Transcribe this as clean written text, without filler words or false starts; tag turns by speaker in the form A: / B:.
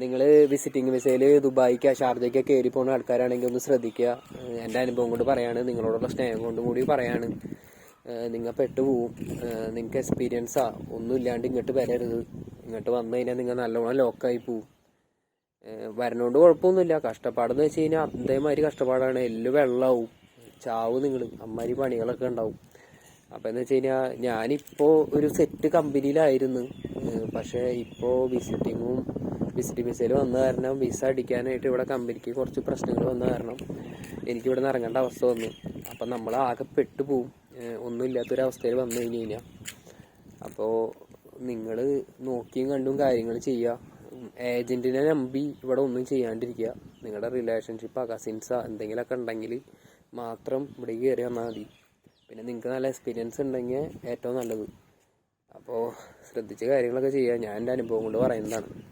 A: നിങ്ങൾ വിസിറ്റിംഗ് വിസയിൽ ദുബായിക്ക് ഷാർജയ്ക്ക് കയറി പോകുന്ന ആൾക്കാരാണെങ്കിൽ ഒന്ന് ശ്രദ്ധിക്കുക. എൻ്റെ അനുഭവം കൊണ്ട് പറയാണ്, നിങ്ങളോടുള്ള സ്നേഹം കൊണ്ടും കൂടി പറയാണ്. നിങ്ങൾ പെട്ടുപോവും. നിങ്ങൾക്ക് എക്സ്പീരിയൻസാ, ഒന്നും ഇല്ലാണ്ട് ഇങ്ങോട്ട് വരരുത്. ഇങ്ങോട്ട് വന്നു കഴിഞ്ഞാൽ നിങ്ങൾ നല്ലോണം ലോക്കായി പോവും. വരണോണ്ട് കുഴപ്പമൊന്നുമില്ല. കഷ്ടപ്പാടെന്ന് വെച്ച് കഴിഞ്ഞാൽ അതേമാതിരി കഷ്ടപ്പാടാണ്. എല്ലാം വെള്ളമാവും, ചാവും നിങ്ങൾ, അമ്മാതിരി പണികളൊക്കെ ഉണ്ടാവും. അപ്പോൾ എന്ന് വെച്ച് കഴിഞ്ഞാൽ ഞാനിപ്പോൾ ഒരു സെറ്റ് കമ്പനിയിലായിരുന്നു. പക്ഷേ ഇപ്പോൾ വിസിറ്റിംഗ് വിസയിൽ വന്ന കാരണം വിസ അടിക്കാനായിട്ട് ഇവിടെ കമ്പനിക്ക് കുറച്ച് പ്രശ്നങ്ങൾ വന്ന കാരണം എനിക്കിവിടെ നിന്ന് ഇറങ്ങേണ്ട അവസ്ഥ വന്നു. അപ്പം നമ്മൾ ആകെ പെട്ടുപോകും ഒന്നുമില്ലാത്തൊരവസ്ഥയിൽ വന്നു കഴിഞ്ഞ് കഴിഞ്ഞാൽ. അപ്പോൾ നിങ്ങൾ നോക്കിയും കണ്ടും കാര്യങ്ങൾ ചെയ്യുക. ഏജൻറ്റിനെ നമ്പി ഇവിടെ ഒന്നും ചെയ്യാണ്ടിരിക്കുക. നിങ്ങളുടെ റിലേഷൻഷിപ്പോ കസിൻസോ എന്തെങ്കിലുമൊക്കെ ഉണ്ടെങ്കിൽ മാത്രം ഇവിടേക്ക് കയറി വന്നാൽ മതി. പിന്നെ നിങ്ങൾക്ക് നല്ല എക്സ്പീരിയൻസ് ഉണ്ടെങ്കിൽ ഏറ്റവും നല്ലത്. അപ്പോൾ ശ്രദ്ധിച്ച് കാര്യങ്ങളൊക്കെ ചെയ്യുക. ഞാൻ എൻ്റെ അനുഭവം കൊണ്ട് പറയുന്നതാണ്.